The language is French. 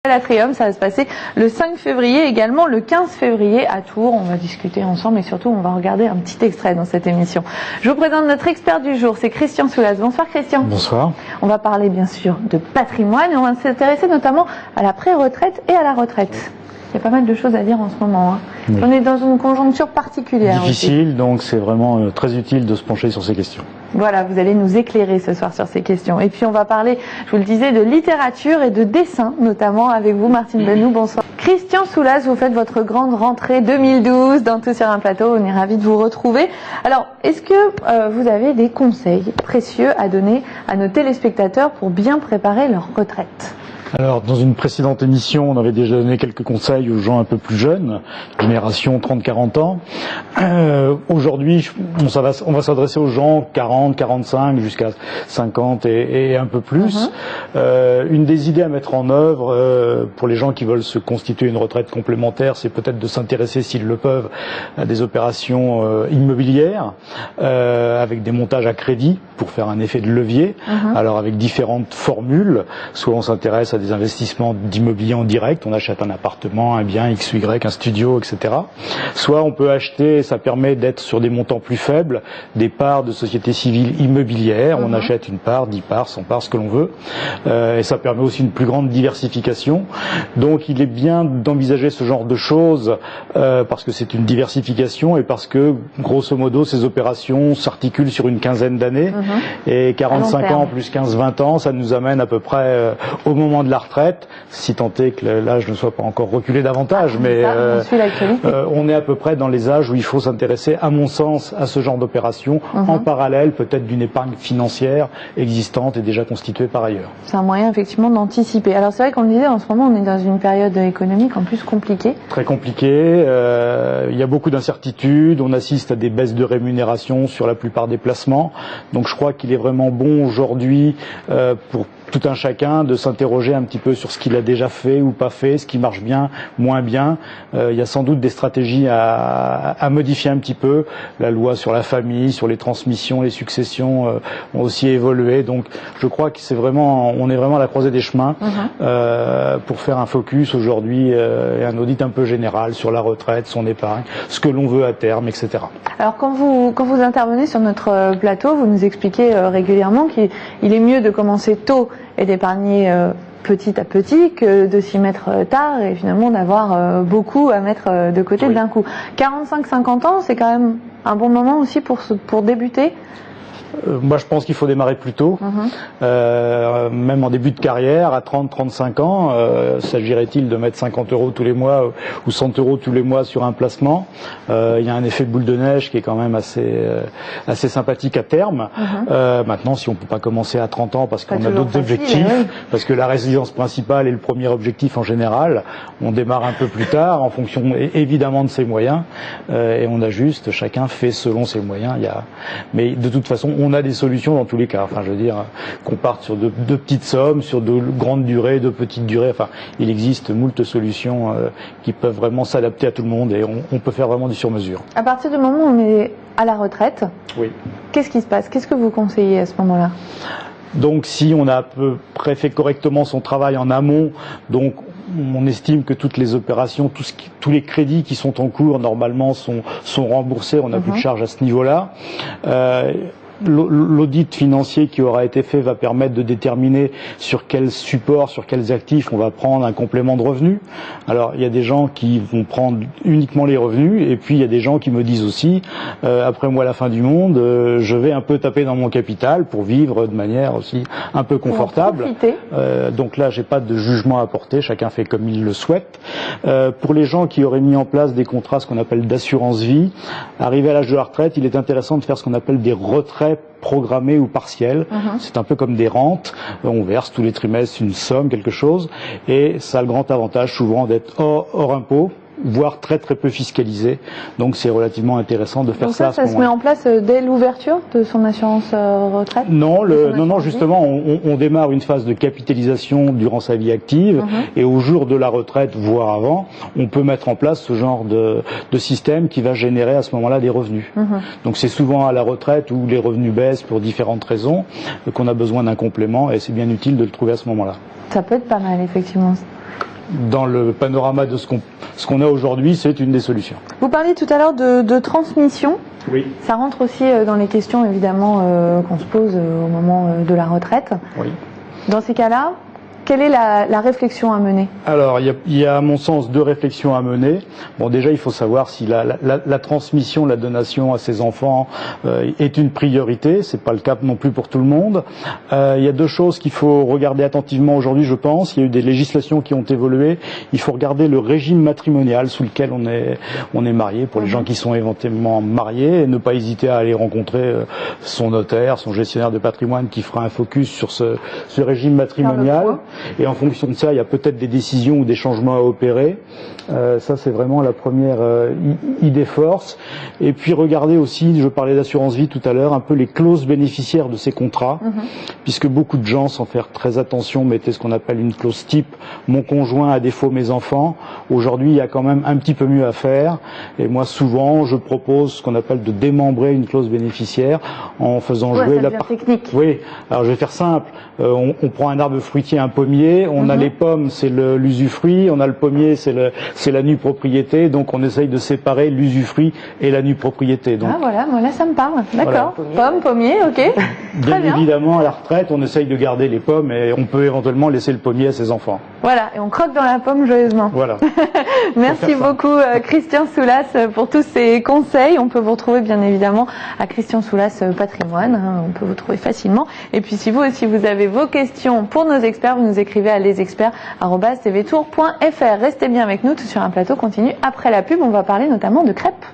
À l'Atrium, ça va se passer le 5 février, également le 15 février à Tours. On va discuter ensemble et surtout on va regarder un petit extrait dans cette émission. Je vous présente notre expert du jour, c'est Christian Soulas. Bonsoir Christian. Bonsoir. On va parler bien sûr de patrimoine et on va s'intéresser notamment à la pré-retraite et à la retraite. Il y a pas mal de choses à dire en ce moment. Oui. On est dans une conjoncture particulière. Difficile, aussi. donc c'est vraiment très utile de se pencher sur ces questions. Voilà, vous allez nous éclairer ce soir sur ces questions. Et puis on va parler, je vous le disais, de littérature et de dessin, notamment avec vous, Martine Benoît. Bonsoir. Christian Soulas, vous faites votre grande rentrée 2012 dans Tout sur un plateau. On est ravis de vous retrouver. Alors, est-ce que vous avez des conseils précieux à donner à nos téléspectateurs pour bien préparer leur retraite ? Alors, dans une précédente émission, on avait déjà donné quelques conseils aux gens un peu plus jeunes, génération 30-40 ans. Aujourd'hui, on va s'adresser aux gens 40, 45, jusqu'à 50 et un peu plus. Une des idées à mettre en œuvre pour les gens qui veulent se constituer une retraite complémentaire, c'est peut-être de s'intéresser, s'ils le peuvent, à des opérations immobilières, avec des montages à crédit pour faire un effet de levier. Alors, avec différentes formules, soit on s'intéresse à des investissements d'immobilier en direct, on achète un appartement, un bien X ou Y, un studio, etc. Soit on peut acheter, ça permet d'être sur des montants plus faibles, des parts de sociétés civiles immobilières, on achète une part, 10 parts, 100 parts, ce que l'on veut, et ça permet aussi une plus grande diversification. Donc il est bien d'envisager ce genre de choses, parce que c'est une diversification et parce que, grosso modo, ces opérations s'articulent sur une quinzaine d'années, et 45 ans plus 15-20 ans, ça nous amène à peu près au moment de la retraite, si tant est que l'âge ne soit pas encore reculé davantage, mais on est à peu près dans les âges où il faut s'intéresser, à mon sens, à ce genre d'opération, en parallèle peut-être d'une épargne financière existante et déjà constituée par ailleurs. C'est un moyen effectivement d'anticiper. Alors c'est vrai qu'on le disait, en ce moment on est dans une période économique en plus compliquée. Très compliquée, il y a beaucoup d'incertitudes, on assiste à des baisses de rémunération sur la plupart des placements, donc je crois qu'il est vraiment bon aujourd'hui pour tout un chacun de s'interroger un petit peu sur ce qu'il a déjà fait ou pas fait, ce qui marche bien, moins bien. Il y a sans doute des stratégies à modifier un petit peu. La loi sur la famille, sur les transmissions, les successions ont aussi évolué. Donc je crois que on est vraiment à la croisée des chemins pour faire un focus aujourd'hui et un audit un peu général sur la retraite, son épargne, ce que l'on veut à terme, etc. Alors quand vous intervenez sur notre plateau, vous nous expliquez régulièrement qu'il est mieux de commencer tôt et d'épargner petit à petit que de s'y mettre tard et finalement d'avoir beaucoup à mettre de côté d'un coup. 45-50 ans, c'est quand même un bon moment aussi pour débuter. Moi, je pense qu'il faut démarrer plus tôt, même en début de carrière, à 30-35 ans. S'agirait-il de mettre 50 € tous les mois ou 100 € tous les mois sur un placement? Il y a un effet boule de neige qui est quand même assez sympathique à terme. Maintenant, si on peut pas commencer à 30 ans parce qu'on a d'autres objectifs, parce que la résidence principale est le premier objectif en général, on démarre un peu plus tard en fonction évidemment de ses moyens et on ajuste. Chacun fait selon ses moyens. Mais de toute façon, on a des solutions dans tous les cas. Enfin, je veux dire, qu'on parte sur de petites sommes, sur de grandes durées, de petites durées. Enfin, il existe moult solutions qui peuvent vraiment s'adapter à tout le monde et on peut faire vraiment du sur-mesure. À partir du moment où on est à la retraite, qu'est-ce qui se passe? Qu'est-ce que vous conseillez à ce moment-là? Donc, si on a à peu près fait correctement son travail en amont, donc on estime que toutes les opérations, tous les crédits qui sont en cours normalement sont remboursés. On n'a plus de charge à ce niveau-là. L'audit financier qui aura été fait va permettre de déterminer sur quel support, sur quels actifs on va prendre un complément de revenus. Alors il y a des gens qui vont prendre uniquement les revenus et puis il y a des gens qui me disent aussi après moi la fin du monde, je vais un peu taper dans mon capital pour vivre de manière aussi un peu confortable. Donc là j'ai pas de jugement à porter, chacun fait comme il le souhaite. Pour les gens qui auraient mis en place des contrats, ce qu'on appelle d'assurance vie, arrivé à l'âge de la retraite, il est intéressant de faire ce qu'on appelle des retraits programmés ou partiels. C'est un peu comme des rentes. On verse tous les trimestres une somme, quelque chose, et ça a le grand avantage souvent d'être hors impôt, voire très très peu fiscalisé. Donc c'est relativement intéressant de faire ça. Donc ça se met en place dès l'ouverture de son assurance retraite? Non, justement, on démarre une phase de capitalisation durant sa vie active et au jour de la retraite, voire avant, on peut mettre en place ce genre de système qui va générer à ce moment-là des revenus. Donc c'est souvent à la retraite où les revenus baissent pour différentes raisons qu'on a besoin d'un complément et c'est bien utile de le trouver à ce moment-là. Ça peut être pas mal, effectivement. dans le panorama de ce qu'on a aujourd'hui, c'est une des solutions. Vous parliez tout à l'heure de transmission. Oui. Ça rentre aussi dans les questions évidemment qu'on se pose au moment de la retraite. Oui. Dans ces cas-là, quelle est la réflexion à mener? Alors, il y a à mon sens deux réflexions à mener. Bon, déjà, il faut savoir si la transmission, la donation à ses enfants est une priorité. C'est pas le cas non plus pour tout le monde. Il y a deux choses qu'il faut regarder attentivement aujourd'hui, je pense. Il y a eu des législations qui ont évolué. Il faut regarder le régime matrimonial sous lequel on est marié pour les gens qui sont éventuellement mariés et ne pas hésiter à aller rencontrer son notaire, son gestionnaire de patrimoine qui fera un focus sur ce régime matrimonial. Et en fonction de ça, il y a peut-être des décisions ou des changements à opérer. Ça, c'est vraiment la première idée force. Et puis, regardez aussi, je parlais d'assurance vie tout à l'heure, un peu les clauses bénéficiaires de ces contrats, puisque beaucoup de gens, sans faire très attention, mettaient ce qu'on appelle une clause type, mon conjoint à défaut mes enfants. Aujourd'hui, il y a quand même un petit peu mieux à faire. Et moi, souvent, je propose ce qu'on appelle de démembrer une clause bénéficiaire en faisant jouer la partie technique. Oui, alors je vais faire simple. On prend un arbre fruitier, un pommier, on a les pommes, c'est l'usufruit, on a le pommier, c'est la nue propriété, donc on essaye de séparer l'usufruit et la nue propriété. Donc, ah voilà, là ça me parle, d'accord. Voilà. Pommes, pommier, ok. Bien évidemment, à la retraite, on essaye de garder les pommes et on peut éventuellement laisser le pommier à ses enfants. Voilà, et on croque dans la pomme joyeusement. Voilà. Merci beaucoup Christian Soulas pour tous ces conseils. On peut vous retrouver bien évidemment à Christian Soulas Patrimoine, hein, on peut vous trouver facilement. Et puis si vous aussi vous avez vos questions pour nos experts, vous nous écrivez à lesexperts@tvtour.fr. Restez bien avec nous, Tout sur un plateau continue après la pub, on va parler notamment de crêpes.